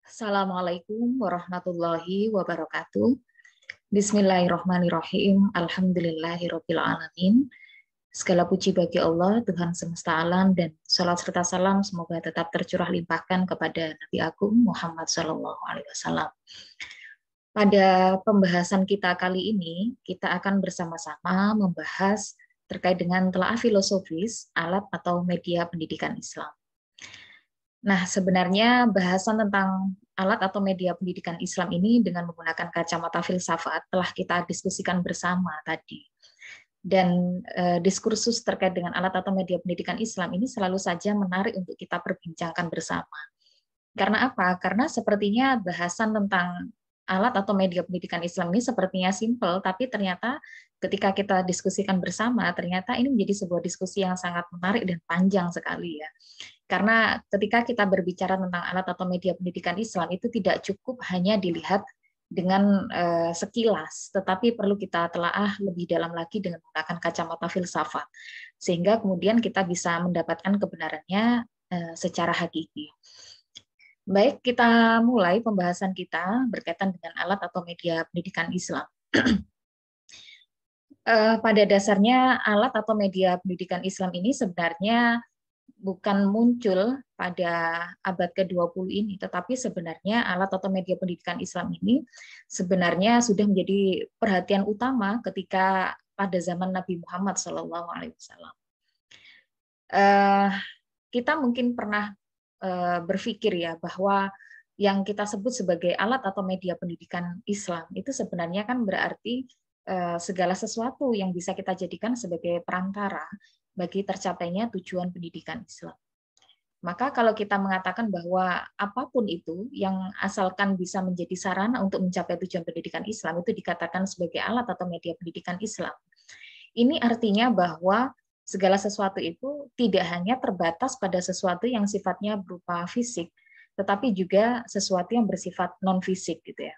Assalamualaikum warahmatullahi wabarakatuh. Bismillahirrahmanirrahim. Alhamdulillahirabbil alamin. Segala puji bagi Allah, Tuhan semesta alam, dan salat serta salam semoga tetap tercurah limpahkan kepada Nabi Agung Muhammad SAW. Pada pembahasan kita kali ini, kita akan bersama-sama membahas terkait dengan telaah filosofis alat atau media pendidikan Islam. Nah, sebenarnya bahasan tentang alat atau media pendidikan Islam ini dengan menggunakan kacamata filsafat telah kita diskusikan bersama tadi. Dan diskursus terkait dengan alat atau media pendidikan Islam ini selalu saja menarik untuk kita perbincangkan bersama. Karena apa? Karena sepertinya bahasan tentang alat atau media pendidikan Islam ini sepertinya simpel, tapi ternyata ketika kita diskusikan bersama, ternyata ini menjadi sebuah diskusi yang sangat menarik dan panjang sekali ya. Karena ketika kita berbicara tentang alat atau media pendidikan Islam itu tidak cukup hanya dilihat dengan sekilas, tetapi perlu kita telaah lebih dalam lagi dengan menggunakan kacamata filsafat, sehingga kemudian kita bisa mendapatkan kebenarannya secara hakiki. Baik, kita mulai pembahasan kita berkaitan dengan alat atau media pendidikan Islam. Pada dasarnya alat atau media pendidikan Islam ini sebenarnya bukan muncul pada abad ke-20 ini, tetapi sebenarnya alat atau media pendidikan Islam ini sebenarnya sudah menjadi perhatian utama ketika pada zaman Nabi Muhammad SAW. Kita mungkin pernah berpikir ya bahwa yang kita sebut sebagai alat atau media pendidikan Islam itu sebenarnya kan berarti segala sesuatu yang bisa kita jadikan sebagai perantara bagi tercapainya tujuan pendidikan Islam. Maka kalau kita mengatakan bahwa apapun itu yang asalkan bisa menjadi sarana untuk mencapai tujuan pendidikan Islam itu dikatakan sebagai alat atau media pendidikan Islam. Ini artinya bahwa segala sesuatu itu tidak hanya terbatas pada sesuatu yang sifatnya berupa fisik, tetapi juga sesuatu yang bersifat non-fisik gitu ya.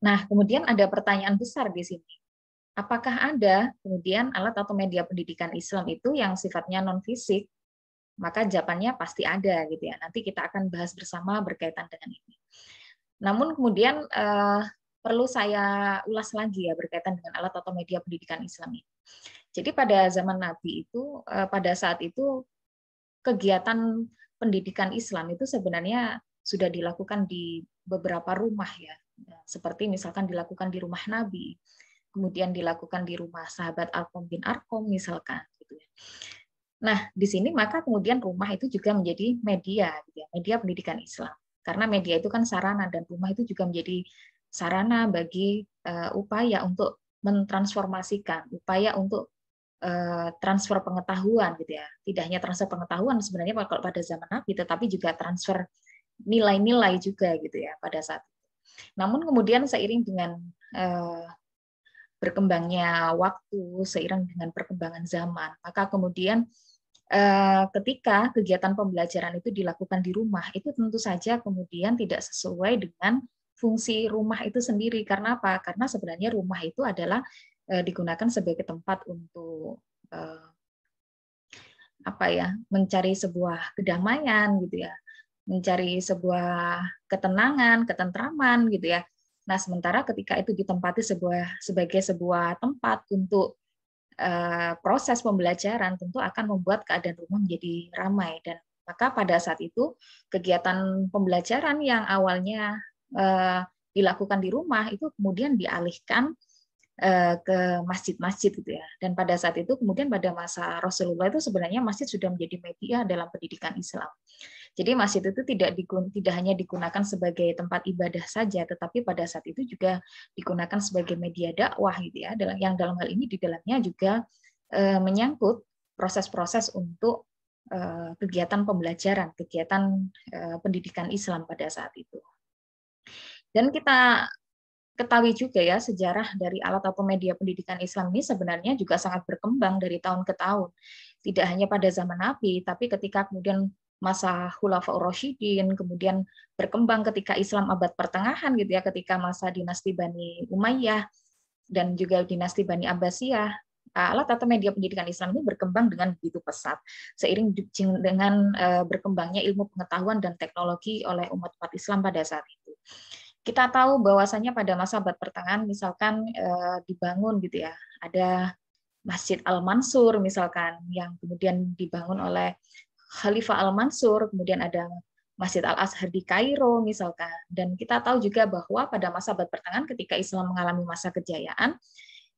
Nah, kemudian ada pertanyaan besar di sini. Apakah ada kemudian alat atau media pendidikan Islam itu yang sifatnya non-fisik? Maka jawabannya pasti ada gitu ya. Nanti kita akan bahas bersama berkaitan dengan ini. Namun kemudian perlu saya ulas lagi ya berkaitan dengan alat atau media pendidikan Islam ini. Jadi pada zaman Nabi itu, pada saat itu kegiatan pendidikan Islam itu sebenarnya sudah dilakukan di beberapa rumah ya. Seperti misalkan dilakukan di rumah Nabi, kemudian dilakukan di rumah sahabat Arqam bin Arqam misalkan gitu ya. Nah, di sini maka kemudian rumah itu juga menjadi media gitu ya, media pendidikan Islam. Karena media itu kan sarana dan rumah itu juga menjadi sarana bagi upaya untuk mentransformasikan, upaya untuk transfer pengetahuan gitu ya. Tidak hanya transfer pengetahuan sebenarnya kalau pada zaman Nabi, tetapi juga transfer nilai-nilai juga gitu ya pada saat itu. Namun kemudian seiring dengan berkembangnya waktu, seiring dengan perkembangan zaman, maka kemudian ketika kegiatan pembelajaran itu dilakukan di rumah, itu tentu saja kemudian tidak sesuai dengan fungsi rumah itu sendiri. Karena apa? Karena sebenarnya rumah itu adalah digunakan sebagai tempat untuk mencari sebuah kedamaian gitu ya, mencari sebuah ketenangan, ketentraman gitu ya. Nah, sementara ketika itu ditempati sebagai sebuah tempat untuk proses pembelajaran, tentu akan membuat keadaan rumah menjadi ramai. Dan maka pada saat itu kegiatan pembelajaran yang awalnya dilakukan di rumah itu kemudian dialihkan ke masjid-masjid gitu ya. Dan pada saat itu kemudian pada masa Rasulullah itu sebenarnya masjid sudah menjadi media dalam pendidikan Islam. Jadi masjid itu tidak hanya digunakan sebagai tempat ibadah saja, tetapi pada saat itu juga digunakan sebagai media dakwah gitu ya. Yang dalam hal ini di dalamnya juga menyangkut proses-proses untuk kegiatan pembelajaran, kegiatan pendidikan Islam pada saat itu. Dan kita ketahui juga ya sejarah dari alat atau media pendidikan Islam ini sebenarnya juga sangat berkembang dari tahun ke tahun. Tidak hanya pada zaman Nabi, tapi ketika kemudian masa Khulafaur Rasyidin, kemudian berkembang ketika Islam abad pertengahan gitu ya, ketika masa dinasti Bani Umayyah dan juga dinasti Bani Abbasiyah, alat atau media pendidikan Islam ini berkembang dengan begitu pesat seiring dengan berkembangnya ilmu pengetahuan dan teknologi oleh umat Islam pada saat itu. Kita tahu bahwasanya pada masa abad pertengahan misalkan dibangun gitu ya, ada Masjid Al-Mansur misalkan yang kemudian dibangun oleh Khalifah Al-Mansur, kemudian ada Masjid Al-Azhar di Kairo misalkan. Dan kita tahu juga bahwa pada masa abad pertengahan ketika Islam mengalami masa kejayaan,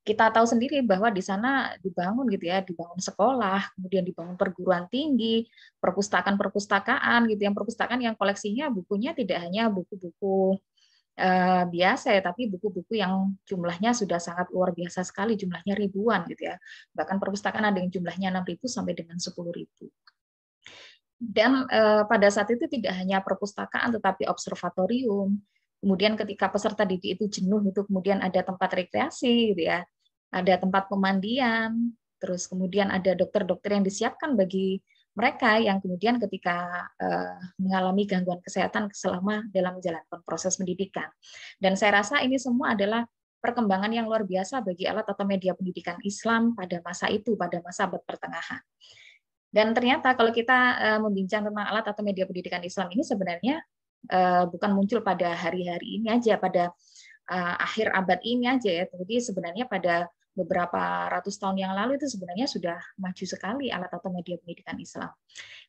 kita tahu sendiri bahwa di sana dibangun gitu ya, dibangun sekolah, kemudian dibangun perguruan tinggi, perpustakaan-perpustakaan gitu, yang perpustakaan yang koleksinya bukunya tidak hanya buku-buku biasa ya, tapi buku-buku yang jumlahnya sudah sangat luar biasa sekali, jumlahnya ribuan gitu ya. Bahkan perpustakaan ada yang jumlahnya 6.000 sampai dengan 10.000. Dan pada saat itu tidak hanya perpustakaan, tetapi observatorium. Kemudian ketika peserta didik itu jenuh, itu kemudian ada tempat rekreasi, gitu ya, ada tempat pemandian, terus kemudian ada dokter-dokter yang disiapkan bagi mereka yang kemudian ketika mengalami gangguan kesehatan selama dalam menjalankan proses pendidikan. Dan saya rasa ini semua adalah perkembangan yang luar biasa bagi alat atau media pendidikan Islam pada masa itu, pada masa abad pertengahan. Dan ternyata kalau kita membincang tentang alat atau media pendidikan Islam ini sebenarnya bukan muncul pada hari-hari ini aja, pada akhir abad ini aja ya. Jadi sebenarnya pada beberapa ratus tahun yang lalu itu sebenarnya sudah maju sekali alat atau media pendidikan Islam.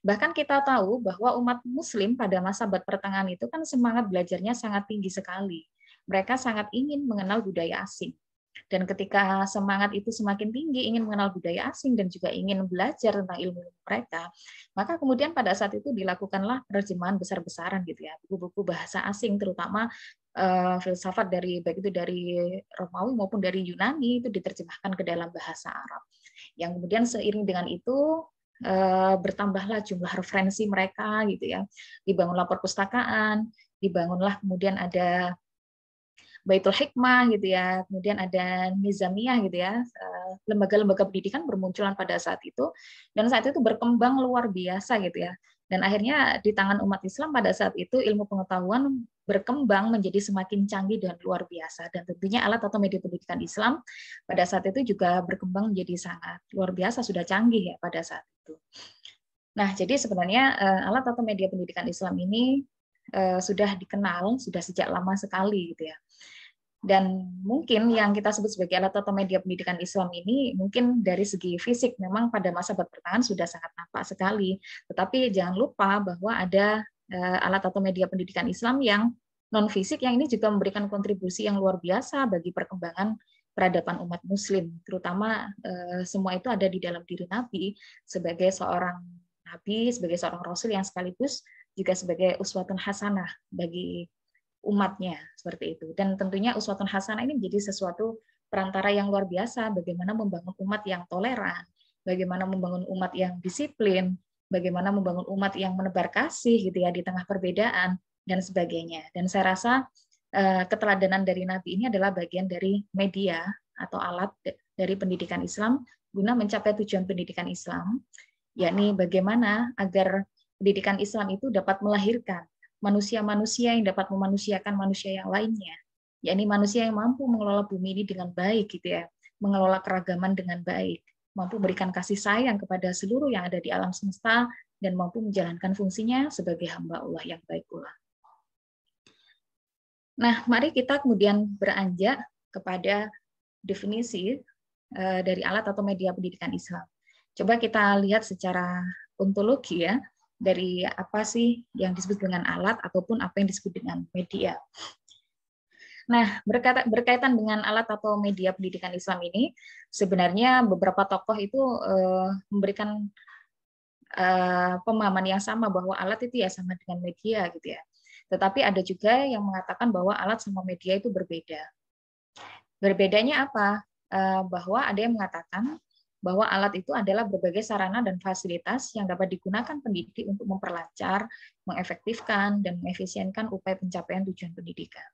Bahkan kita tahu bahwa umat Muslim pada masa abad pertengahan itu kan semangat belajarnya sangat tinggi sekali. Mereka sangat ingin mengenal budaya asing. Dan ketika semangat itu semakin tinggi, ingin mengenal budaya asing dan juga ingin belajar tentang ilmu mereka, maka kemudian pada saat itu dilakukanlah penerjemahan besar-besaran gitu ya, buku-buku bahasa asing, terutama filsafat dari baik itu dari Romawi maupun dari Yunani itu diterjemahkan ke dalam bahasa Arab. Yang kemudian seiring dengan itu bertambahlah jumlah referensi mereka gitu ya, dibangunlah perpustakaan, dibangunlah kemudian ada Baitul Hikmah gitu ya, kemudian ada Nizamiyah gitu ya, lembaga-lembaga pendidikan bermunculan pada saat itu, dan saat itu berkembang luar biasa gitu ya. Dan akhirnya di tangan umat Islam pada saat itu ilmu pengetahuan berkembang menjadi semakin canggih dan luar biasa. Dan tentunya alat atau media pendidikan Islam pada saat itu juga berkembang menjadi sangat luar biasa, sudah canggih ya pada saat itu. Nah, jadi sebenarnya alat atau media pendidikan Islam ini sudah dikenal, sudah sejak lama sekali gitu ya. Dan mungkin yang kita sebut sebagai alat atau media pendidikan Islam ini mungkin dari segi fisik memang pada masa abad pertengahan sudah sangat nampak sekali. Tetapi jangan lupa bahwa ada alat atau media pendidikan Islam yang non fisik yang ini juga memberikan kontribusi yang luar biasa bagi perkembangan peradaban umat Muslim. Terutama semua itu ada di dalam diri Nabi sebagai seorang Nabi, sebagai seorang Rasul yang sekaligus juga sebagai uswatun hasanah bagi umatnya seperti itu. Dan tentunya uswatun hasanah ini menjadi sesuatu perantara yang luar biasa bagaimana membangun umat yang toleran, bagaimana membangun umat yang disiplin, bagaimana membangun umat yang menebar kasih gitu ya di tengah perbedaan dan sebagainya. Dan saya rasa keteladanan dari Nabi ini adalah bagian dari media atau alat dari pendidikan Islam guna mencapai tujuan pendidikan Islam, yakni bagaimana agar pendidikan Islam itu dapat melahirkan manusia-manusia yang dapat memanusiakan manusia yang lainnya, yakni manusia yang mampu mengelola bumi ini dengan baik gitu ya, mengelola keragaman dengan baik, mampu berikan kasih sayang kepada seluruh yang ada di alam semesta dan mampu menjalankan fungsinya sebagai hamba Allah yang baik pula. Nah, mari kita kemudian beranjak kepada definisi dari alat atau media pendidikan Islam. Coba kita lihat secara ontologi ya, dari apa sih yang disebut dengan alat ataupun apa yang disebut dengan media. Nah, berkaitan dengan alat atau media pendidikan Islam ini, sebenarnya beberapa tokoh itu memberikan pemahaman yang sama bahwa alat itu ya sama dengan media gitu ya. Tetapi ada juga yang mengatakan bahwa alat sama media itu berbeda. Berbedanya apa? Bahwa ada yang mengatakan bahwa alat itu adalah berbagai sarana dan fasilitas yang dapat digunakan pendidik untuk memperlancar, mengefektifkan, dan mengefisienkan upaya pencapaian tujuan pendidikan.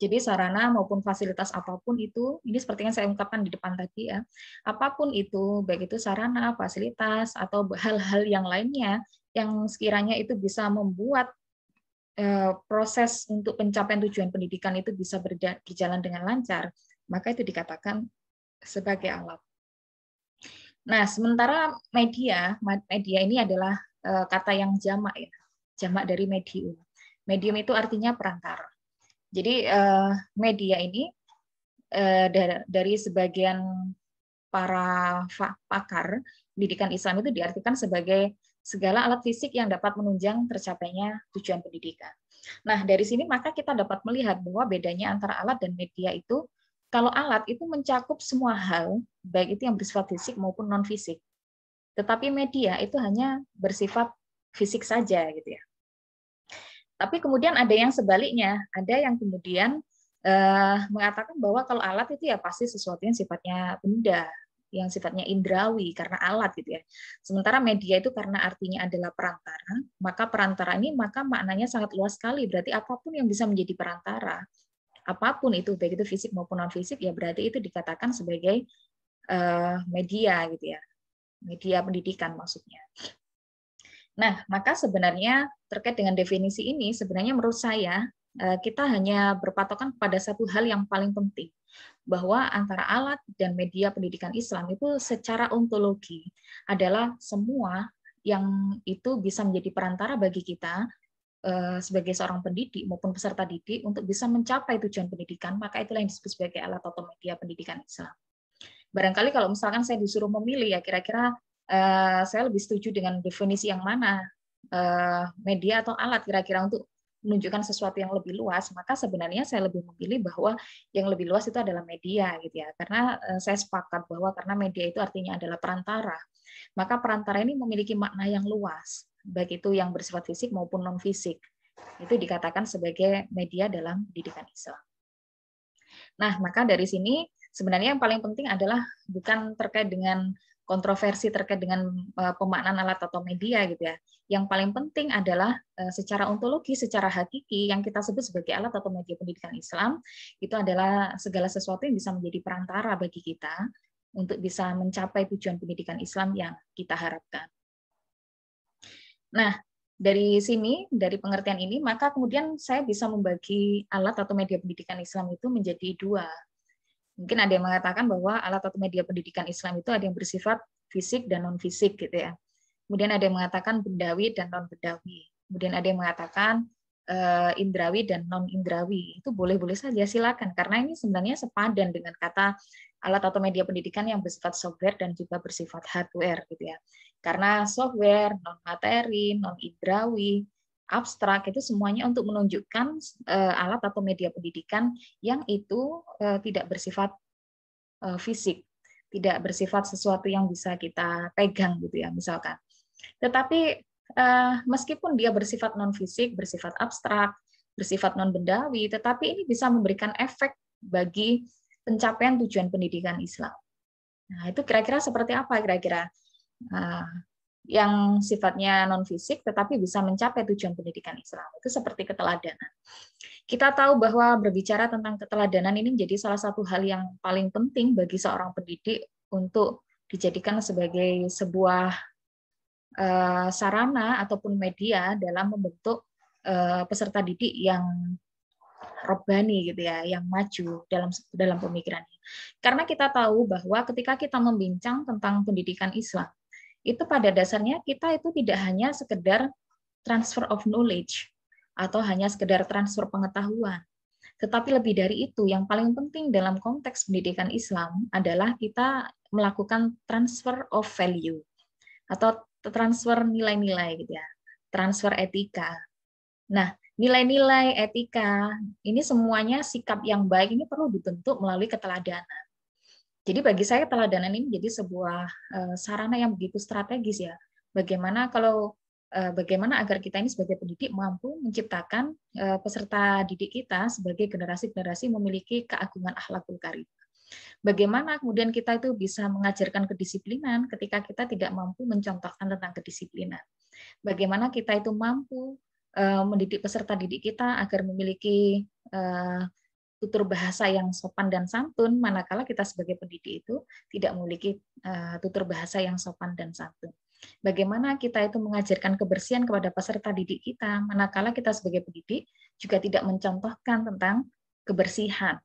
Jadi sarana maupun fasilitas apapun itu, ini seperti yang saya ungkapkan di depan tadi ya, apapun itu, baik itu sarana, fasilitas, atau hal-hal yang lainnya, yang sekiranya itu bisa membuat proses untuk pencapaian tujuan pendidikan itu bisa berjalan dengan lancar, maka itu dikatakan sebagai alat. Nah, sementara media ini adalah kata yang jamak ya, jamak dari medium. Medium itu artinya perantara. Jadi media ini dari sebagian para pakar pendidikan Islam itu diartikan sebagai segala alat fisik yang dapat menunjang tercapainya tujuan pendidikan. Nah, dari sini maka kita dapat melihat bahwa bedanya antara alat dan media itu, kalau alat itu mencakup semua hal, baik itu yang bersifat fisik maupun non-fisik. Tetapi media itu hanya bersifat fisik saja gitu ya. Tapi kemudian ada yang sebaliknya, ada yang kemudian mengatakan bahwa kalau alat itu ya pasti sesuatu yang sifatnya benda, yang sifatnya indrawi karena alat gitu ya. Sementara media itu karena artinya adalah perantara, maka perantara ini maka maknanya sangat luas sekali. Berarti apapun yang bisa menjadi perantara, apapun itu baik itu fisik maupun non fisik ya berarti itu dikatakan sebagai media gitu ya. Media pendidikan maksudnya. Nah, maka sebenarnya terkait dengan definisi ini sebenarnya menurut saya kita hanya berpatokan pada satu hal yang paling penting, bahwa antara alat dan media pendidikan Islam itu secara ontologi adalah semua yang itu bisa menjadi perantara bagi kita sebagai seorang pendidik maupun peserta didik untuk bisa mencapai tujuan pendidikan, maka itulah yang disebut sebagai alat atau media pendidikan Islam. Barangkali kalau misalkan saya disuruh memilih ya kira-kira saya lebih setuju dengan definisi yang mana, media atau alat kira-kira untuk menunjukkan sesuatu yang lebih luas, maka sebenarnya saya lebih memilih bahwa yang lebih luas itu adalah media gitu ya. Karena saya sepakat bahwa karena media itu artinya adalah perantara. Maka perantara ini memiliki makna yang luas, baik itu yang bersifat fisik maupun non fisik. Itu dikatakan sebagai media dalam pendidikan Islam. Nah, maka dari sini sebenarnya yang paling penting adalah bukan terkait dengan kontroversi terkait dengan pemaknaan alat atau media gitu ya. Yang paling penting adalah secara ontologi, secara hakiki yang kita sebut sebagai alat atau media pendidikan Islam itu adalah segala sesuatu yang bisa menjadi perantara bagi kita untuk bisa mencapai tujuan pendidikan Islam yang kita harapkan. Nah, dari sini, dari pengertian ini, maka kemudian saya bisa membagi alat atau media pendidikan Islam itu menjadi dua. Mungkin ada yang mengatakan bahwa alat atau media pendidikan Islam itu ada yang bersifat fisik dan non-fisik gitu ya. Kemudian ada yang mengatakan bendawi dan non-bendawi. Kemudian ada yang mengatakan indrawi dan non-indrawi. Itu boleh-boleh saja, silakan. Karena ini sebenarnya sepadan dengan kata alat atau media pendidikan yang bersifat software dan juga bersifat hardware gitu ya. Karena software, non-materi, non-indrawi, abstrak itu semuanya untuk menunjukkan alat atau media pendidikan yang itu tidak bersifat fisik, tidak bersifat sesuatu yang bisa kita pegang gitu ya misalkan. Tetapi meskipun dia bersifat non fisik, bersifat abstrak, bersifat non bendawi, tetapi ini bisa memberikan efek bagi pencapaian tujuan pendidikan Islam. Nah, itu kira-kira seperti apa kira-kira? Yang sifatnya non fisik tetapi bisa mencapai tujuan pendidikan Islam. Itu seperti keteladanan. Kita tahu bahwa berbicara tentang keteladanan ini menjadi salah satu hal yang paling penting bagi seorang pendidik untuk dijadikan sebagai sebuah sarana ataupun media dalam membentuk peserta didik yang robbani gitu ya, yang maju dalam pemikirannya. Karena kita tahu bahwa ketika kita membincang tentang pendidikan Islam, itu pada dasarnya kita itu tidak hanya sekedar transfer of knowledge atau hanya sekedar transfer pengetahuan. Tetapi lebih dari itu, yang paling penting dalam konteks pendidikan Islam adalah kita melakukan transfer of value atau transfer nilai-nilai gitu ya, transfer etika. Nah, nilai-nilai etika ini semuanya sikap yang baik ini perlu dibentuk melalui keteladanan. Jadi bagi saya keteladanan ini menjadi sebuah sarana yang begitu strategis ya. Bagaimana agar kita ini sebagai pendidik mampu menciptakan peserta didik kita sebagai generasi-generasi memiliki keagungan akhlakul karimah. Bagaimana kemudian kita itu bisa mengajarkan kedisiplinan ketika kita tidak mampu mencontohkan tentang kedisiplinan. Bagaimana kita itu mampu mendidik peserta didik kita agar memiliki tutur bahasa yang sopan dan santun, manakala kita sebagai pendidik itu tidak memiliki tutur bahasa yang sopan dan santun. Bagaimana kita itu mengajarkan kebersihan kepada peserta didik kita, manakala kita sebagai pendidik juga tidak mencontohkan tentang kebersihan.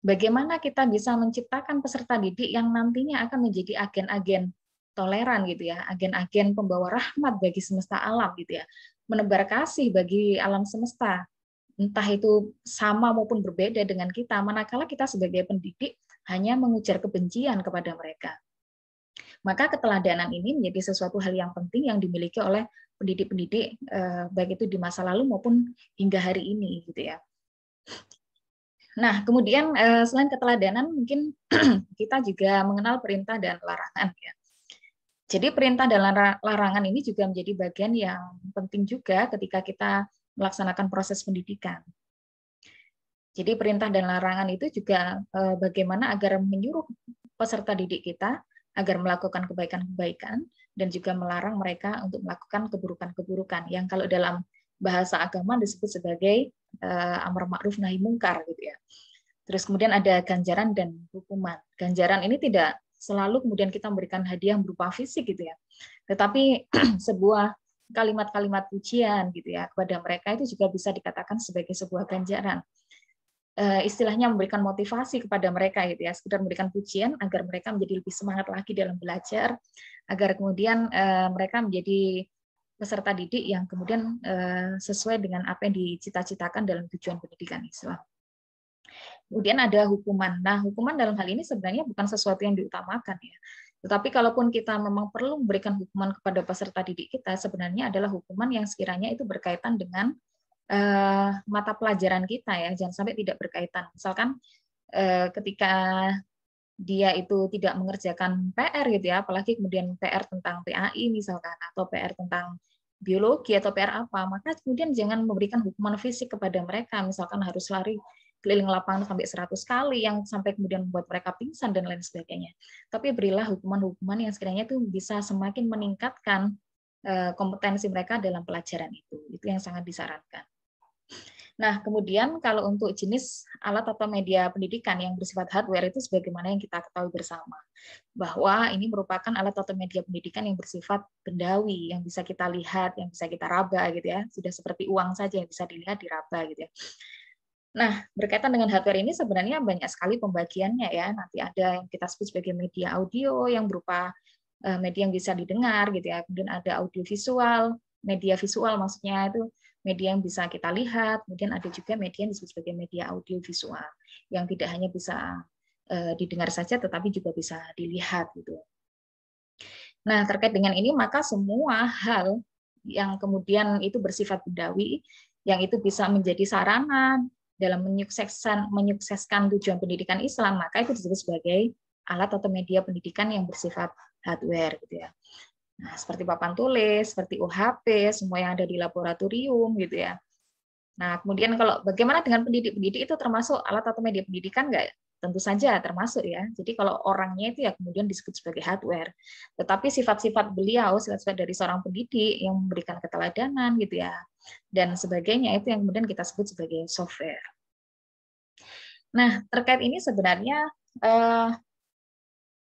bagaimana kita bisa menciptakan peserta didik yang nantinya akan menjadi agen-agen toleran gitu ya, agen-agen pembawa rahmat bagi semesta alam gitu ya, menebar kasih bagi alam semesta, entah itu sama maupun berbeda dengan kita, manakala kita sebagai pendidik hanya mengujar kebencian kepada mereka. Maka keteladanan ini menjadi sesuatu hal yang penting yang dimiliki oleh pendidik-pendidik baik itu di masa lalu maupun hingga hari ini gitu ya. Nah, kemudian selain keteladanan mungkin kita juga mengenal perintah dan larangan ya. Jadi perintah dan larangan ini juga menjadi bagian yang penting juga ketika kita melaksanakan proses pendidikan. Jadi perintah dan larangan itu juga bagaimana agar menyuruh peserta didik kita agar melakukan kebaikan-kebaikan dan juga melarang mereka untuk melakukan keburukan-keburukan yang kalau dalam bahasa agama disebut sebagai amar ma'ruf nahi mungkar gitu ya. Terus kemudian ada ganjaran dan hukuman. Ganjaran ini tidak selalu kemudian kita memberikan hadiah berupa fisik gitu ya. Tetapi sebuah kalimat-kalimat pujian gitu ya kepada mereka itu juga bisa dikatakan sebagai sebuah ganjaran. Istilahnya memberikan motivasi kepada mereka gitu ya, sekedar memberikan pujian agar mereka menjadi lebih semangat lagi dalam belajar, agar kemudian mereka menjadi peserta didik yang kemudian sesuai dengan apa yang dicita-citakan dalam tujuan pendidikan Islam. Kemudian ada hukuman. Nah, hukuman dalam hal ini sebenarnya bukan sesuatu yang diutamakan ya. Tetapi kalaupun kita memang perlu memberikan hukuman kepada peserta didik kita, sebenarnya adalah hukuman yang sekiranya itu berkaitan dengan mata pelajaran kita ya, jangan sampai tidak berkaitan. Misalkan ketika dia itu tidak mengerjakan PR gitu ya, apalagi kemudian PR tentang PAI misalkan, atau PR tentang biologi atau PR apa, maka kemudian jangan memberikan hukuman fisik kepada mereka, misalkan harus lari keliling lapangan sampai 100 kali yang sampai kemudian membuat mereka pingsan dan lain sebagainya. Tapi berilah hukuman-hukuman yang sekiranya itu bisa semakin meningkatkan kompetensi mereka dalam pelajaran itu. Itu yang sangat disarankan. Nah, kemudian kalau untuk jenis alat atau media pendidikan yang bersifat hardware itu sebagaimana yang kita ketahui bersama, bahwa ini merupakan alat atau media pendidikan yang bersifat bendawi, yang bisa kita lihat, yang bisa kita raba gitu ya, sudah seperti uang saja yang bisa dilihat, diraba gitu ya. Nah, berkaitan dengan hardware ini sebenarnya banyak sekali pembagiannya ya. Nanti ada yang kita sebut sebagai media audio yang berupa media yang bisa didengar gitu ya. Kemudian ada audio visual, media visual maksudnya itu media yang bisa kita lihat, kemudian ada juga media yang disebut sebagai media audio visual yang tidak hanya bisa didengar saja tetapi juga bisa dilihat gitu. Nah, terkait dengan ini maka semua hal yang kemudian itu bersifat bendawi yang itu bisa menjadi sarana dalam menyukseskan tujuan pendidikan Islam, maka itu disebut sebagai alat atau media pendidikan yang bersifat hardware gitu ya. Nah, seperti papan tulis, seperti UHP, semua yang ada di laboratorium gitu ya. Nah, kemudian kalau bagaimana dengan pendidik-pendidik itu termasuk alat atau media pendidikan nggak? Tentu saja termasuk ya. Jadi kalau orangnya itu ya kemudian disebut sebagai hardware. Tetapi sifat-sifat beliau, sifat-sifat dari seorang pendidik yang memberikan keteladanan gitu ya, dan sebagainya itu yang kemudian kita sebut sebagai software. Nah, terkait ini sebenarnya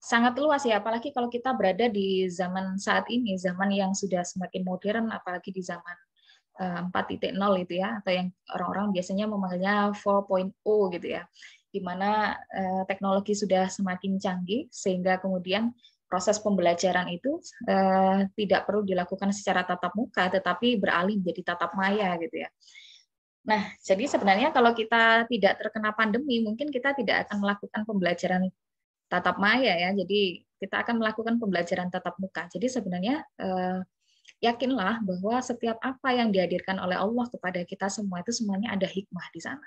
sangat luas ya, apalagi kalau kita berada di zaman saat ini, zaman yang sudah semakin modern, apalagi di zaman 4.0 itu ya, atau yang orang-orang biasanya memanggilnya 4.0 gitu ya, di mana teknologi sudah semakin canggih, sehingga kemudian proses pembelajaran itu tidak perlu dilakukan secara tatap muka, tetapi beralih menjadi tatap maya gitu ya. Nah, jadi sebenarnya kalau kita tidak terkena pandemi, mungkin kita tidak akan melakukan pembelajaran tatap maya ya. Jadi kita akan melakukan pembelajaran tatap muka. Jadi sebenarnya yakinlah bahwa setiap apa yang dihadirkan oleh Allah kepada kita semua itu semuanya ada hikmah di sana.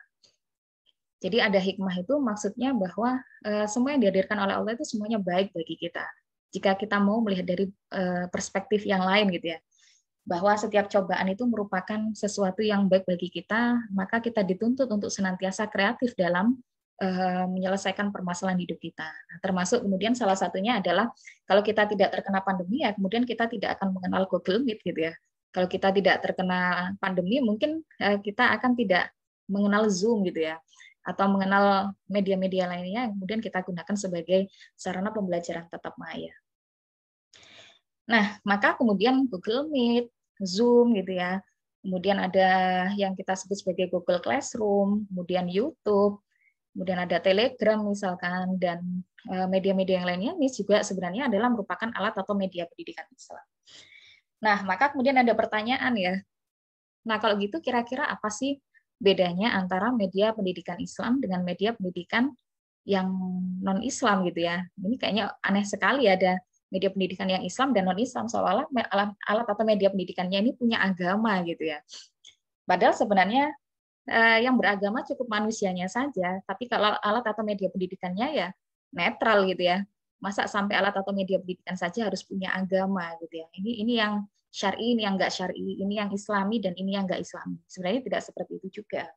Jadi ada hikmah itu maksudnya bahwa semua yang dihadirkan oleh Allah itu semuanya baik bagi kita. Jika kita mau melihat dari perspektif yang lain gitu ya. Bahwa setiap cobaan itu merupakan sesuatu yang baik bagi kita, maka kita dituntut untuk senantiasa kreatif dalam menyelesaikan permasalahan hidup kita. Nah, termasuk kemudian salah satunya adalah kalau kita tidak terkena pandemi ya kemudian kita tidak akan mengenal Google Meet gitu ya. Kalau kita tidak terkena pandemi mungkin kita akan tidak mengenal Zoom gitu ya atau mengenal media-media lainnya yang kemudian kita gunakan sebagai sarana pembelajaran tatap maya. Nah, maka kemudian Google Meet, Zoom gitu ya. Kemudian ada yang kita sebut sebagai Google Classroom, kemudian YouTube, kemudian ada Telegram misalkan, dan media-media yang lainnya, ini juga sebenarnya adalah merupakan alat atau media pendidikan Islam. Nah, maka kemudian ada pertanyaan ya. Nah, kalau gitu kira-kira apa sih bedanya antara media pendidikan Islam dengan media pendidikan yang non-Islam gitu ya? Ini kayaknya aneh sekali ada media pendidikan yang Islam dan non-Islam, seolah-olah alat atau media pendidikannya ini punya agama gitu ya. Padahal sebenarnya yang beragama cukup manusianya saja, tapi kalau alat atau media pendidikannya ya netral gitu ya. Masa sampai alat atau media pendidikan saja harus punya agama gitu ya. Ini yang syar'i, ini yang enggak syar'i, ini yang islami dan ini yang enggak islami. Sebenarnya tidak seperti itu juga.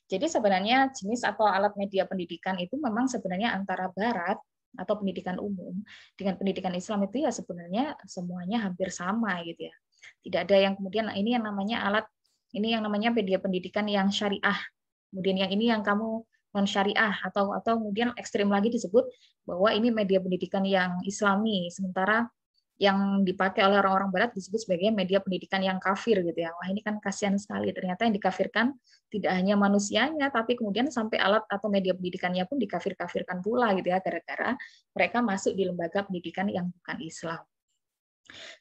Jadi sebenarnya jenis atau alat media pendidikan itu memang sebenarnya antara barat atau pendidikan umum dengan pendidikan Islam itu ya sebenarnya semuanya hampir sama gitu ya. Tidak ada yang kemudian ini yang namanya alat, ini yang namanya media pendidikan yang syariah, kemudian yang ini yang kamu non syariah, atau kemudian ekstrim lagi disebut bahwa ini media pendidikan yang islami, sementara yang dipakai oleh orang-orang barat disebut sebagai media pendidikan yang kafir gitu ya. Wah, ini kan kasihan sekali, ternyata yang dikafirkan tidak hanya manusianya, tapi kemudian sampai alat atau media pendidikannya pun dikafir-kafirkan pula gitu ya, gara-gara mereka masuk di lembaga pendidikan yang bukan Islam.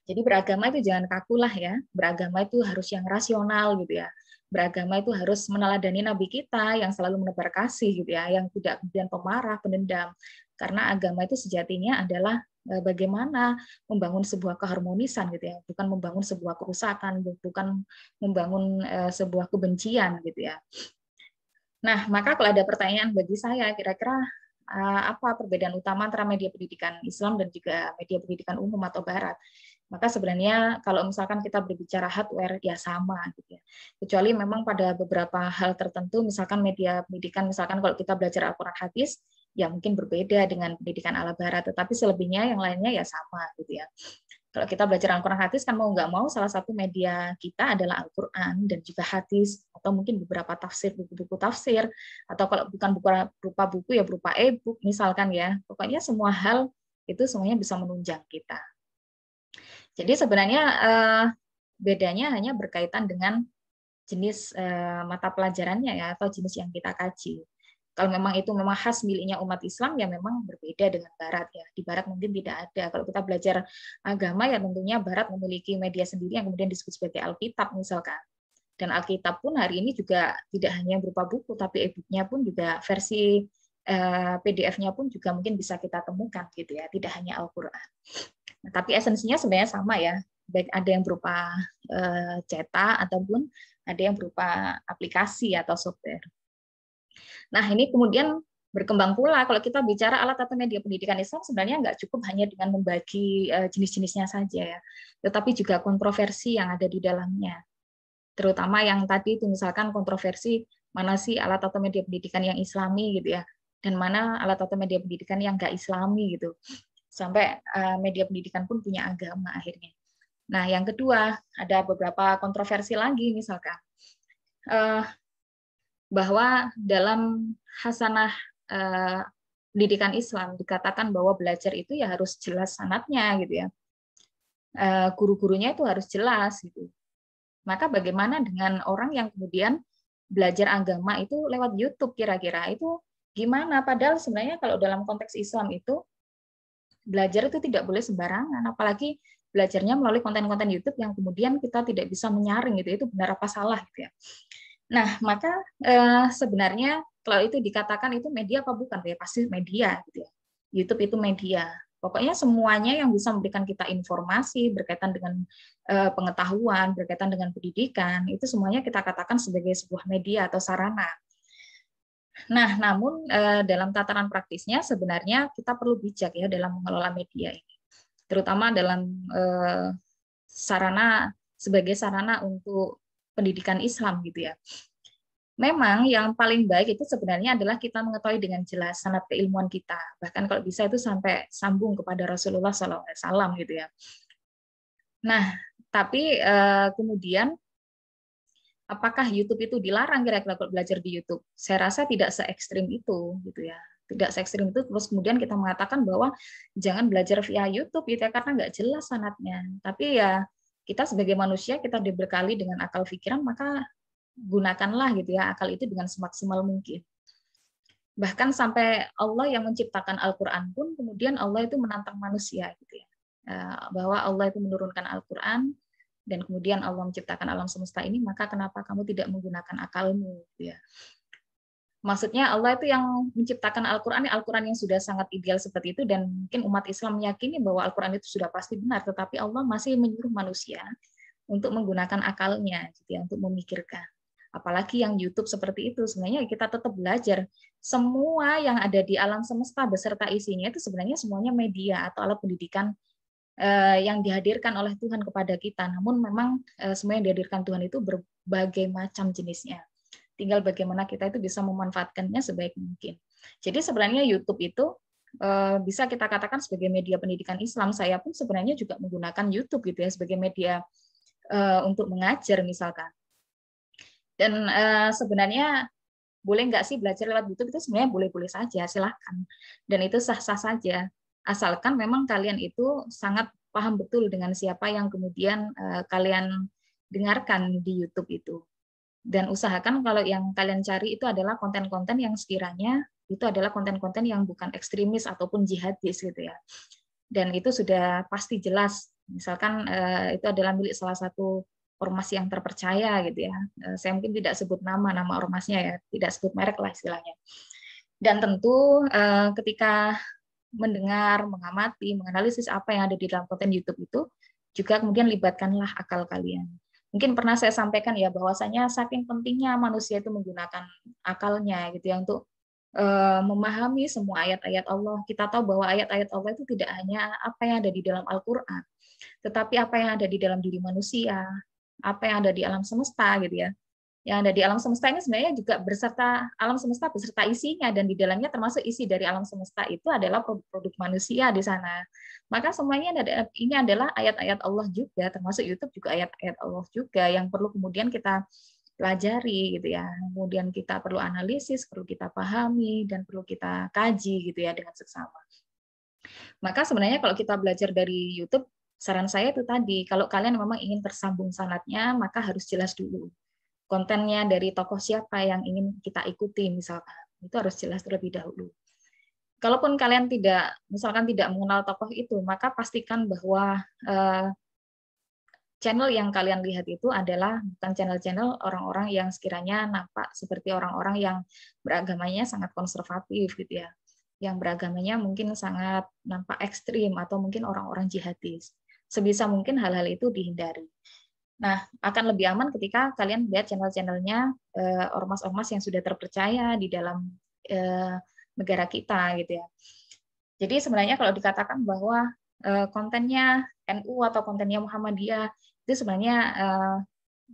Jadi beragama itu jangan kaku lah ya, beragama itu harus yang rasional gitu ya. Beragama itu harus meneladani Nabi kita yang selalu menebar kasih gitu ya, yang tidak kemudian pemarah, pendendam. Karena agama itu sejatinya adalah bagaimana membangun sebuah keharmonisan gitu ya, bukan membangun sebuah kerusakan, bukan membangun sebuah kebencian gitu ya. Nah, maka kalau ada pertanyaan bagi saya, kira-kira apa perbedaan utama antara media pendidikan Islam dan juga media pendidikan umum atau barat? Maka sebenarnya kalau misalkan kita berbicara hardware ya sama gitu ya. Kecuali memang pada beberapa hal tertentu, misalkan media pendidikan, misalkan kalau kita belajar Al-Qur'an hadis ya mungkin berbeda dengan pendidikan ala barat, tetapi selebihnya yang lainnya ya sama gitu ya. Kalau kita belajar Al-Quran hadis kan mau nggak mau salah satu media kita adalah Al-Quran dan juga hadis, atau mungkin beberapa tafsir, buku-buku tafsir, atau kalau bukan berupa buku ya berupa e-book misalkan ya. Pokoknya semua hal itu semuanya bisa menunjang kita. Jadi sebenarnya bedanya hanya berkaitan dengan jenis mata pelajarannya ya, atau jenis yang kita kaji. Kalau memang itu memang khas miliknya umat Islam, ya memang berbeda dengan Barat ya. Di Barat mungkin tidak ada. Kalau kita belajar agama ya tentunya Barat memiliki media sendiri yang kemudian disebut sebagai Alkitab misalkan. Dan Alkitab pun hari ini juga tidak hanya berupa buku, tapi e-booknya pun juga versi PDF-nya pun juga mungkin bisa kita temukan gitu ya. Tidak hanya Al-Quran. Nah, tapi esensinya sebenarnya sama ya. Baik ada yang berupa cetak ataupun ada yang berupa aplikasi atau software. Nah, ini kemudian berkembang pula kalau kita bicara alat atau media pendidikan Islam sebenarnya nggak cukup hanya dengan membagi jenis-jenisnya saja ya, tetapi juga kontroversi yang ada di dalamnya. Terutama yang tadi itu misalkan kontroversi mana sih alat atau media pendidikan yang Islami gitu ya, dan mana alat atau media pendidikan yang nggak Islami gitu. Sampai media pendidikan pun punya agama akhirnya. Nah, yang kedua ada beberapa kontroversi lagi misalkan bahwa dalam hasanah pendidikan Islam dikatakan bahwa belajar itu ya harus jelas sanadnya gitu ya. Guru-gurunya itu harus jelas gitu. Maka bagaimana dengan orang yang kemudian belajar agama itu lewat YouTube kira-kira itu gimana? Padahal sebenarnya kalau dalam konteks Islam itu belajar itu tidak boleh sembarangan, apalagi belajarnya melalui konten-konten YouTube yang kemudian kita tidak bisa menyaring gitu, itu benar apa salah gitu ya. Nah, maka sebenarnya kalau itu dikatakan itu media apa bukan? Ya pasti media gitu ya. YouTube itu media. Pokoknya semuanya yang bisa memberikan kita informasi berkaitan dengan pengetahuan, berkaitan dengan pendidikan, itu semuanya kita katakan sebagai sebuah media atau sarana. Nah, namun dalam tataran praktisnya sebenarnya kita perlu bijak ya dalam mengelola media ini. Terutama dalam sarana sebagai sarana untuk pendidikan Islam gitu ya. Memang yang paling baik itu sebenarnya adalah kita mengetahui dengan jelas sanad keilmuan kita. Bahkan kalau bisa itu sampai sambung kepada Rasulullah SAW gitu ya. Nah, tapi kemudian apakah YouTube itu dilarang kira-kira kalau belajar di YouTube? Saya rasa tidak se-ekstrim itu gitu ya. Tidak se-ekstrim itu terus kemudian kita mengatakan bahwa jangan belajar via YouTube gitu ya karena nggak jelas sanadnya. Tapi ya kita sebagai manusia kita dibekali dengan akal pikiran, maka gunakanlah gitu ya akal itu dengan semaksimal mungkin. Bahkan sampai Allah yang menciptakan Al-Quran pun kemudian Allah itu menantang manusia gitu ya. Bahwa Allah itu menurunkan Al-Quran dan kemudian Allah menciptakan alam semesta ini, maka kenapa kamu tidak menggunakan akalmu gitu ya. Maksudnya Allah itu yang menciptakan Al-Quran, Al-Quran yang sudah sangat ideal seperti itu, dan mungkin umat Islam meyakini bahwa Al-Quran itu sudah pasti benar, tetapi Allah masih menyuruh manusia untuk menggunakan akalnya, gitu ya, untuk memikirkan. Apalagi yang YouTube seperti itu, sebenarnya kita tetap belajar. Semua yang ada di alam semesta beserta isinya itu sebenarnya semuanya media atau alat pendidikan yang dihadirkan oleh Tuhan kepada kita. Namun memang semua yang dihadirkan Tuhan itu berbagai macam jenisnya. Tinggal bagaimana kita itu bisa memanfaatkannya sebaik mungkin. Jadi sebenarnya YouTube itu bisa kita katakan sebagai media pendidikan Islam. Saya pun sebenarnya juga menggunakan YouTube gitu ya sebagai media untuk mengajar misalkan. Dan sebenarnya boleh nggak sih belajar lewat YouTube, itu sebenarnya boleh-boleh saja, silahkan. Dan itu sah-sah saja. Asalkan memang kalian itu sangat paham betul dengan siapa yang kemudian kalian dengarkan di YouTube itu. Dan usahakan kalau yang kalian cari itu adalah konten-konten yang sekiranya itu adalah konten-konten yang bukan ekstremis ataupun jihadis gitu ya. Dan itu sudah pasti jelas. Misalkan itu adalah milik salah satu ormas yang terpercaya gitu ya. Saya mungkin tidak sebut nama ormasnya ya, tidak sebut merek lah istilahnya. Dan tentu ketika mendengar, mengamati, menganalisis apa yang ada di dalam konten YouTube itu, juga kemudian libatkanlah akal kalian. Mungkin pernah saya sampaikan ya bahwasanya saking pentingnya manusia itu menggunakan akalnya gitu ya untuk memahami semua ayat-ayat Allah. Kita tahu bahwa ayat-ayat Allah itu tidak hanya apa yang ada di dalam Al-Qur'an, tetapi apa yang ada di dalam diri manusia, apa yang ada di alam semesta gitu ya. Yang ada di alam semesta ini sebenarnya juga berserta alam semesta beserta isinya, dan di dalamnya termasuk isi dari alam semesta itu adalah produk-produk manusia di sana. Maka semuanya ini adalah ayat-ayat Allah juga, termasuk YouTube juga ayat-ayat Allah juga yang perlu kemudian kita pelajari gitu ya. Kemudian kita perlu analisis, perlu kita pahami, dan perlu kita kaji gitu ya dengan seksama. Maka sebenarnya kalau kita belajar dari YouTube, saran saya itu tadi, kalau kalian memang ingin tersambung sanadnya, maka harus jelas dulu kontennya dari tokoh siapa yang ingin kita ikuti misalkan. Itu harus jelas terlebih dahulu. Kalaupun kalian misalkan tidak mengenal tokoh itu, maka pastikan bahwa channel yang kalian lihat itu adalah bukan channel-channel orang-orang yang sekiranya nampak seperti orang-orang yang beragamanya sangat konservatif gitu ya. Yang beragamanya mungkin sangat nampak ekstrim atau mungkin orang-orang jihadis. Sebisa mungkin hal-hal itu dihindari. Nah, akan lebih aman ketika kalian lihat channel-channelnya ormas-ormas yang sudah terpercaya di dalam negara kita gitu ya. Jadi sebenarnya kalau dikatakan bahwa kontennya NU atau kontennya Muhammadiyah itu sebenarnya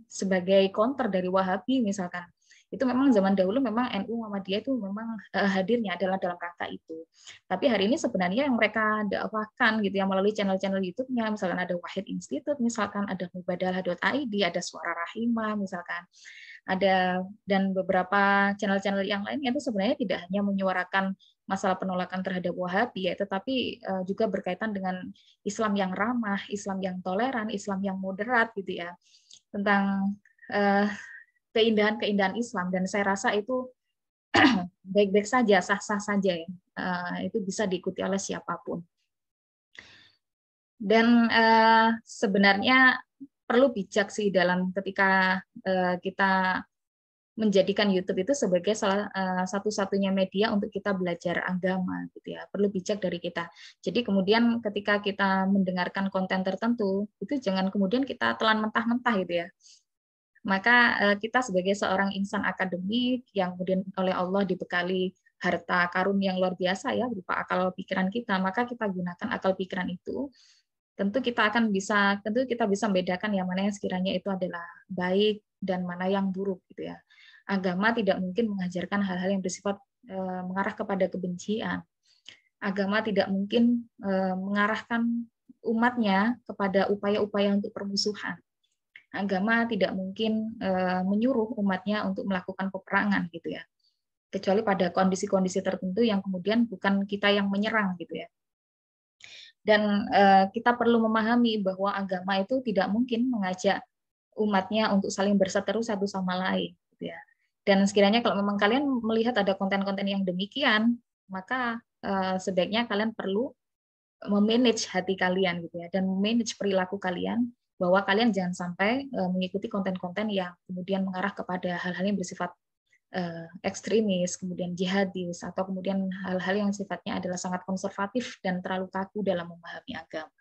sebagai counter dari Wahabi misalkan, itu memang zaman dahulu memang NU Muhammadiyah itu memang hadirnya adalah dalam rangka itu. Tapi hari ini sebenarnya yang mereka dakwahkan gitu ya melalui channel-channel YouTube-nya, misalkan ada Wahid Institute, misalkan ada mubadalah.id, ada Suara Rahimah misalkan, ada dan beberapa channel-channel yang lainnya itu sebenarnya tidak hanya menyuarakan masalah penolakan terhadap Wahabi ya, tetapi juga berkaitan dengan Islam yang ramah, Islam yang toleran, Islam yang moderat gitu ya, tentang keindahan-keindahan Islam, dan saya rasa itu baik-baik saja, sah-sah saja ya. Itu bisa diikuti oleh siapapun. Dan sebenarnya perlu bijak sih dalam ketika kita menjadikan YouTube itu sebagai salah satu-satunya media untuk kita belajar agama gitu ya. Perlu bijak dari kita. Jadi kemudian ketika kita mendengarkan konten tertentu, itu jangan kemudian kita telan mentah-mentah gitu ya. Maka kita sebagai seorang insan akademik yang kemudian oleh Allah dibekali harta karun yang luar biasa ya berupa akal pikiran kita, maka kita gunakan akal pikiran itu. Tentu kita bisa membedakan yang mana yang sekiranya itu adalah baik dan mana yang buruk gitu ya. Agama tidak mungkin mengajarkan hal-hal yang bersifat mengarah kepada kebencian. Agama tidak mungkin mengarahkan umatnya kepada upaya-upaya untuk permusuhan. Agama tidak mungkin menyuruh umatnya untuk melakukan peperangan gitu ya, kecuali pada kondisi-kondisi tertentu yang kemudian bukan kita yang menyerang gitu ya. Dan kita perlu memahami bahwa agama itu tidak mungkin mengajak umatnya untuk saling berseteru satu sama lain gitu ya. Dan sekiranya kalau memang kalian melihat ada konten-konten yang demikian, maka sebaiknya kalian perlu memanage hati kalian gitu ya, dan memanage perilaku kalian, bahwa kalian jangan sampai mengikuti konten-konten yang kemudian mengarah kepada hal-hal yang bersifat ekstremis, kemudian jihadis, atau kemudian hal-hal yang sifatnya adalah sangat konservatif dan terlalu kaku dalam memahami agama.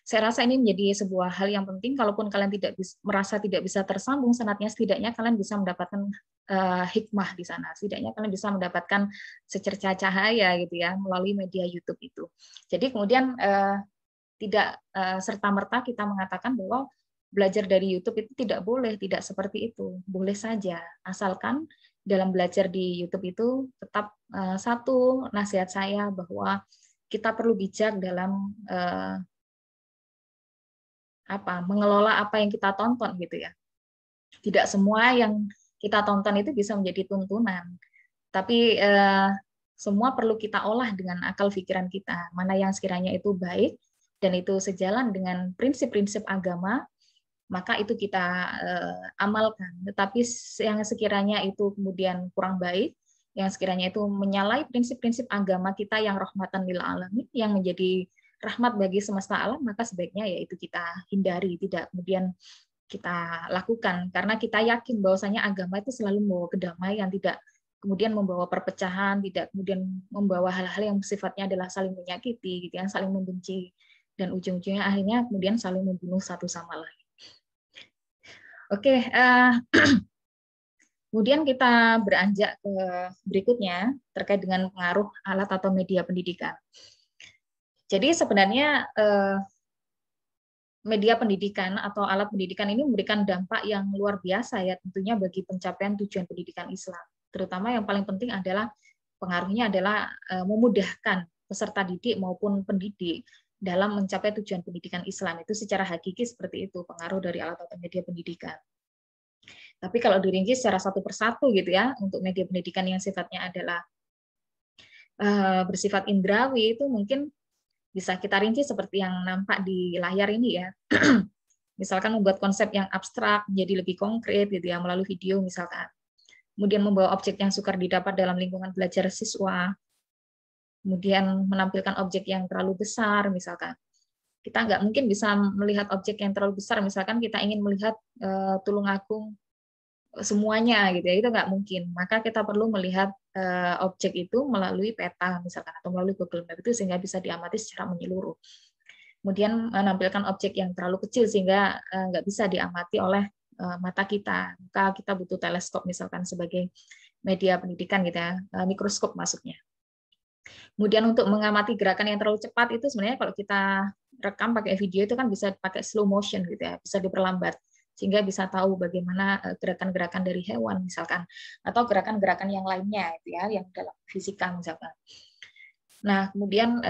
Saya rasa ini menjadi sebuah hal yang penting. Kalaupun kalian merasa tidak bisa tersambung senatnya, setidaknya kalian bisa mendapatkan hikmah di sana. Setidaknya kalian bisa mendapatkan secercah cahaya gitu ya melalui media YouTube itu. Jadi kemudian tidak serta-merta kita mengatakan bahwa belajar dari YouTube itu tidak boleh, tidak seperti itu. Boleh saja, asalkan dalam belajar di YouTube itu tetap satu nasihat saya bahwa kita perlu bijak dalam mengelola apa yang kita tonton gitu ya. Tidak semua yang kita tonton itu bisa menjadi tuntunan, tapi semua perlu kita olah dengan akal pikiran kita, mana yang sekiranya itu baik dan itu sejalan dengan prinsip-prinsip agama, maka itu kita amalkan. Tetapi yang sekiranya itu kemudian kurang baik, yang sekiranya itu menyalahi prinsip-prinsip agama kita yang rahmatan lil alamin, yang menjadi rahmat bagi semesta alam, maka sebaiknya yaitu kita hindari, tidak kemudian kita lakukan, karena kita yakin bahwasanya agama itu selalu membawa kedamaian, tidak kemudian membawa perpecahan, tidak kemudian membawa hal-hal yang sifatnya adalah saling menyakiti, gitu, yang saling membenci, dan ujung-ujungnya akhirnya kemudian saling membunuh satu sama lain. Oke, kemudian kita beranjak ke berikutnya terkait dengan pengaruh alat atau media pendidikan. Jadi sebenarnya media pendidikan atau alat pendidikan ini memberikan dampak yang luar biasa ya tentunya bagi pencapaian tujuan pendidikan Islam. Terutama yang paling penting adalah pengaruhnya adalah memudahkan peserta didik maupun pendidik dalam mencapai tujuan pendidikan Islam. Itu secara hakiki seperti itu pengaruh dari alat atau media pendidikan. Tapi kalau dirinci secara satu persatu gitu ya, untuk media pendidikan yang sifatnya adalah bersifat indrawi itu mungkin bisa kita rinci seperti yang nampak di layar ini ya. Misalkan membuat konsep yang abstrak menjadi lebih konkret gitu ya melalui video misalkan. Kemudian membawa objek yang sukar didapat dalam lingkungan belajar siswa. Kemudian menampilkan objek yang terlalu besar misalkan. Kita nggak mungkin bisa melihat objek yang terlalu besar, misalkan kita ingin melihat Tulungagung semuanya gitu ya, itu nggak mungkin. Maka kita perlu melihat objek itu melalui peta misalkan atau melalui Google Map itu sehingga bisa diamati secara menyeluruh. Kemudian menampilkan objek yang terlalu kecil sehingga nggak bisa diamati oleh mata kita. Maka kita butuh teleskop misalkan sebagai media pendidikan gitu ya, mikroskop maksudnya. Kemudian untuk mengamati gerakan yang terlalu cepat itu sebenarnya kalau kita rekam pakai video itu kan bisa pakai slow motion gitu ya, bisa diperlambat sehingga bisa tahu bagaimana gerakan-gerakan dari hewan misalkan atau gerakan-gerakan yang lainnya itu ya yang dalam fisika misalkan. Nah, kemudian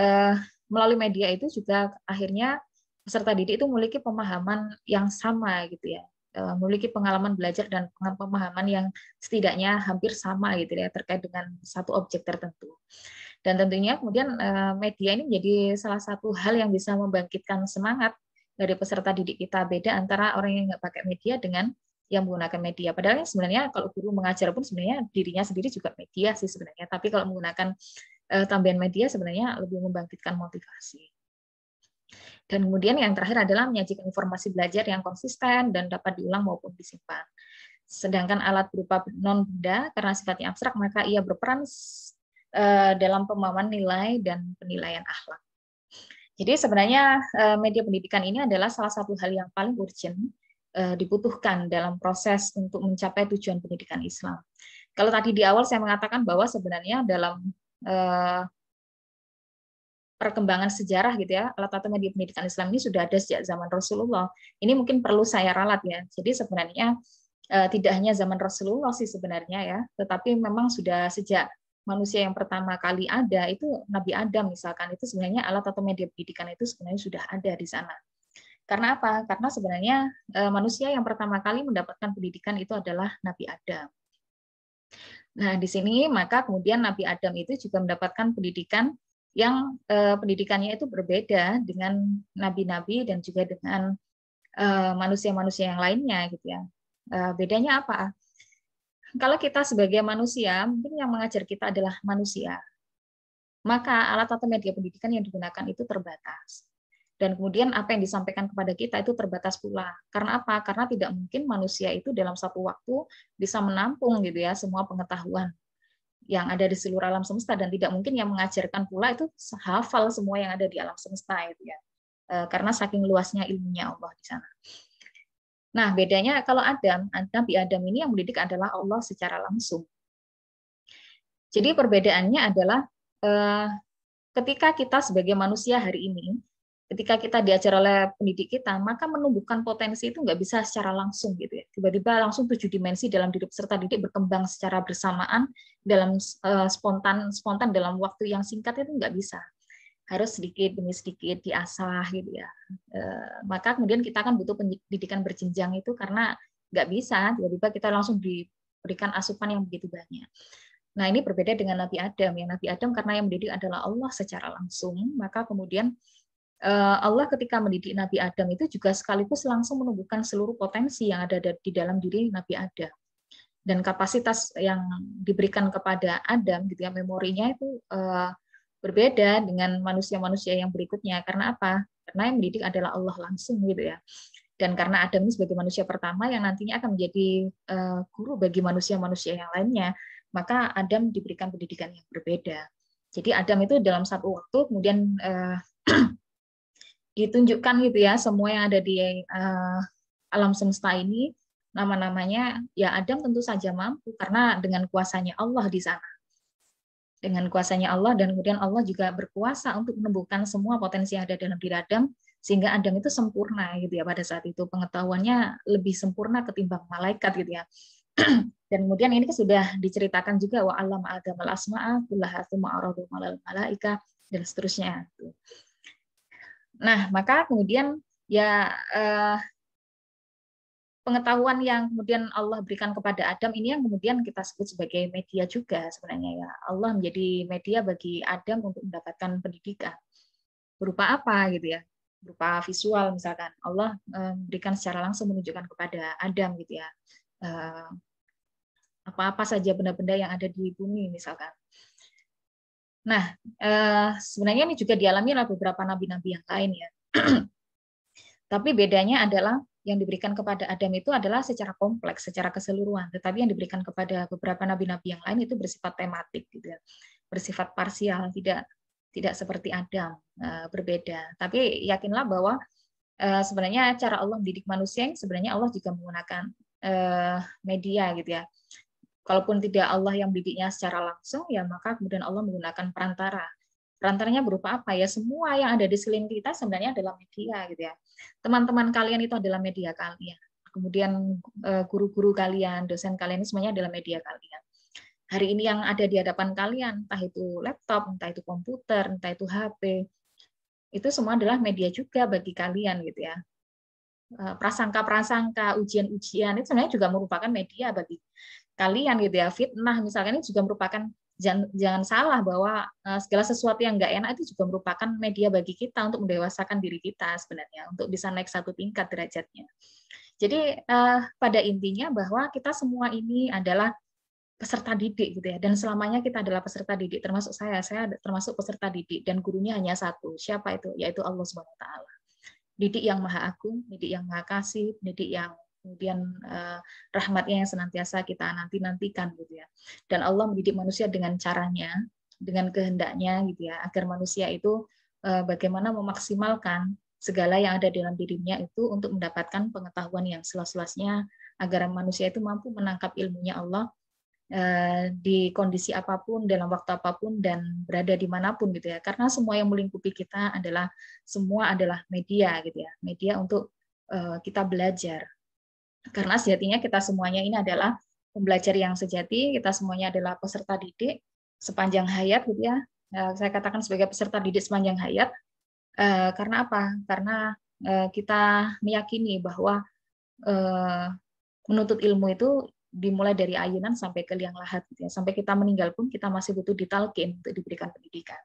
melalui media itu juga akhirnya peserta didik itu memiliki pemahaman yang sama gitu ya. Memiliki pengalaman belajar dan pemahaman yang setidaknya hampir sama gitu ya terkait dengan satu objek tertentu. Dan tentunya kemudian media ini menjadi salah satu hal yang bisa membangkitkan semangat dari peserta didik kita. Beda antara orang yang nggak pakai media dengan yang menggunakan media. Padahal sebenarnya kalau guru mengajar pun sebenarnya dirinya sendiri juga media sih sebenarnya. Tapi kalau menggunakan tambahan media sebenarnya lebih membangkitkan motivasi. Dan kemudian yang terakhir adalah menyajikan informasi belajar yang konsisten dan dapat diulang maupun disimpan. Sedangkan alat berupa non-benda karena sifatnya abstrak maka ia berperan dalam pemahaman nilai dan penilaian akhlak. Jadi sebenarnya media pendidikan ini adalah salah satu hal yang paling urgent dibutuhkan dalam proses untuk mencapai tujuan pendidikan Islam. Kalau tadi di awal saya mengatakan bahwa sebenarnya dalam perkembangan sejarah gitu ya, alat atau media pendidikan Islam ini sudah ada sejak zaman Rasulullah. Ini mungkin perlu saya ralat ya. Jadi sebenarnya tidak hanya zaman Rasulullah sih sebenarnya ya, tetapi memang sudah sejak manusia yang pertama kali ada itu Nabi Adam misalkan, itu sebenarnya alat atau media pendidikan itu sebenarnya sudah ada di sana. Karena apa? Karena sebenarnya manusia yang pertama kali mendapatkan pendidikan itu adalah Nabi Adam. Nah, di sini maka kemudian Nabi Adam itu juga mendapatkan pendidikan yang pendidikannya itu berbeda dengan nabi-nabi dan juga dengan manusia-manusia yang lainnya gitu ya. Bedanya apa? Kalau kita sebagai manusia, mungkin yang mengajar kita adalah manusia, maka alat atau media pendidikan yang digunakan itu terbatas. Dan kemudian apa yang disampaikan kepada kita itu terbatas pula. Karena apa? Karena tidak mungkin manusia itu dalam satu waktu bisa menampung gitu ya semua pengetahuan yang ada di seluruh alam semesta, dan tidak mungkin yang mengajarkan pula itu hafal semua yang ada di alam semesta itu ya. Karena saking luasnya ilmunya Allah di sana. Nah, bedanya kalau Nabi Adam ini yang mendidik adalah Allah secara langsung. Jadi perbedaannya adalah ketika kita sebagai manusia hari ini, ketika kita diajar oleh pendidik kita, maka menumbuhkan potensi itu nggak bisa secara langsung gitu ya. Tiba-tiba langsung 7 dimensi dalam diri peserta didik berkembang secara bersamaan dalam spontan dalam waktu yang singkat, itu nggak bisa. Harus sedikit demi sedikit diasah gitu ya. Maka kemudian kita akan butuh pendidikan berjenjang itu, karena nggak bisa tiba-tiba kita langsung diberikan asupan yang begitu banyak. Nah, ini berbeda dengan Nabi Adam ya. Nabi Adam karena yang mendidik adalah Allah secara langsung, maka kemudian Allah ketika mendidik Nabi Adam itu juga sekaligus langsung menumbuhkan seluruh potensi yang ada di dalam diri Nabi Adam. Dan kapasitas yang diberikan kepada Adam gitu ya, memorinya itu berbeda dengan manusia-manusia yang berikutnya. Karena apa? Karena yang mendidik adalah Allah langsung gitu ya. Dan karena Adam ini sebagai manusia pertama yang nantinya akan menjadi guru bagi manusia-manusia yang lainnya, maka Adam diberikan pendidikan yang berbeda. Jadi Adam itu dalam satu waktu kemudian ditunjukkan gitu ya semua yang ada di alam semesta ini, nama-namanya. Ya Adam tentu saja mampu karena dengan kuasanya Allah di sana. Dengan kuasanya Allah, dan kemudian Allah juga berkuasa untuk menumbuhkan semua potensi yang ada dalam diri Adam, sehingga Adam itu sempurna gitu ya. Pada saat itu pengetahuannya lebih sempurna ketimbang malaikat gitu ya. Dan kemudian ini sudah diceritakan juga wa alam Adam al asma'a kullaha tsumma aradu malal malaika dan seterusnya. Nah, maka kemudian ya pengetahuan yang kemudian Allah berikan kepada Adam ini yang kemudian kita sebut sebagai media juga sebenarnya ya. Allah menjadi media bagi Adam untuk mendapatkan pendidikan. Berupa apa gitu ya? Berupa visual misalkan. Allah memberikan secara langsung menunjukkan kepada Adam gitu ya. Apa-apa saja benda-benda yang ada di bumi misalkan. Nah, sebenarnya ini juga dialami oleh beberapa nabi-nabi yang lain ya. Tapi bedanya adalah yang diberikan kepada Adam itu adalah secara kompleks, secara keseluruhan. Tetapi yang diberikan kepada beberapa nabi-nabi yang lain itu bersifat tematik, gitu ya. Bersifat parsial, tidak seperti Adam, berbeda. Tapi yakinlah bahwa sebenarnya cara Allah mendidik manusia, sebenarnya Allah juga menggunakan media, gitu ya. Kalaupun tidak Allah yang mendidiknya secara langsung, ya maka kemudian Allah menggunakan perantara. Perantaranya berupa apa ya? Semua yang ada di sekeliling kita sebenarnya adalah media gitu ya. Teman-teman kalian itu adalah media kalian. Kemudian guru-guru kalian, dosen kalian ini semuanya adalah media kalian. Hari ini yang ada di hadapan kalian, entah itu laptop, entah itu komputer, entah itu HP, itu semua adalah media juga bagi kalian gitu ya. Prasangka-prasangka, ujian-ujian itu sebenarnya juga merupakan media bagi kalian gitu ya. Fitnah misalkan ini juga merupakan, jangan salah bahwa segala sesuatu yang nggak enak itu juga merupakan media bagi kita untuk mendewasakan diri kita sebenarnya, untuk bisa naik satu tingkat derajatnya. Jadi pada intinya bahwa kita semua ini adalah peserta didik gitu ya, dan selamanya kita adalah peserta didik, termasuk saya termasuk peserta didik, dan gurunya hanya satu. Siapa itu? Yaitu Allah Subhanahu wa taala. Didik yang maha agung, didik yang maha kasih, didik yang kemudian rahmatnya yang senantiasa kita nanti-nantikan gitu ya. Dan Allah mendidik manusia dengan caranya, dengan kehendaknya gitu ya, agar manusia itu bagaimana memaksimalkan segala yang ada dalam dirinya itu untuk mendapatkan pengetahuan yang seluas-luasnya, agar manusia itu mampu menangkap ilmunya Allah di kondisi apapun, dalam waktu apapun, dan berada dimanapun gitu ya. Karena semua yang melingkupi kita semua adalah media gitu ya, media untuk kita belajar. Karena sejatinya kita semuanya ini adalah pembelajar yang sejati, kita semuanya adalah peserta didik sepanjang hayat gitu ya. Saya katakan sebagai peserta didik sepanjang hayat. Karena apa? Karena kita meyakini bahwa menuntut ilmu itu dimulai dari ayunan sampai ke liang lahat gitu ya. Sampai kita meninggal pun kita masih butuh ditalkin untuk diberikan pendidikan.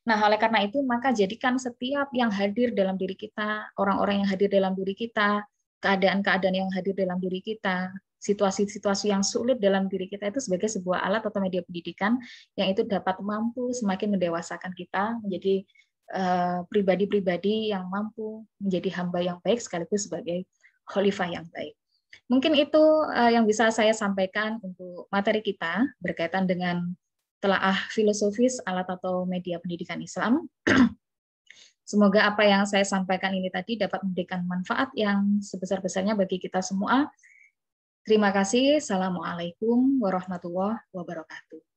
Nah, oleh karena itu maka jadikan setiap yang hadir dalam diri kita, orang-orang yang hadir dalam diri kita, keadaan-keadaan yang hadir dalam diri kita, situasi-situasi yang sulit dalam diri kita itu sebagai sebuah alat atau media pendidikan yang itu dapat mampu semakin mendewasakan kita menjadi pribadi-pribadi yang mampu menjadi hamba yang baik sekaligus sebagai khalifah yang baik. Mungkin itu yang bisa saya sampaikan untuk materi kita berkaitan dengan telaah filosofis alat atau media pendidikan Islam. Semoga apa yang saya sampaikan ini tadi dapat memberikan manfaat yang sebesar-besarnya bagi kita semua. Terima kasih. Assalamualaikum warahmatullahi wabarakatuh.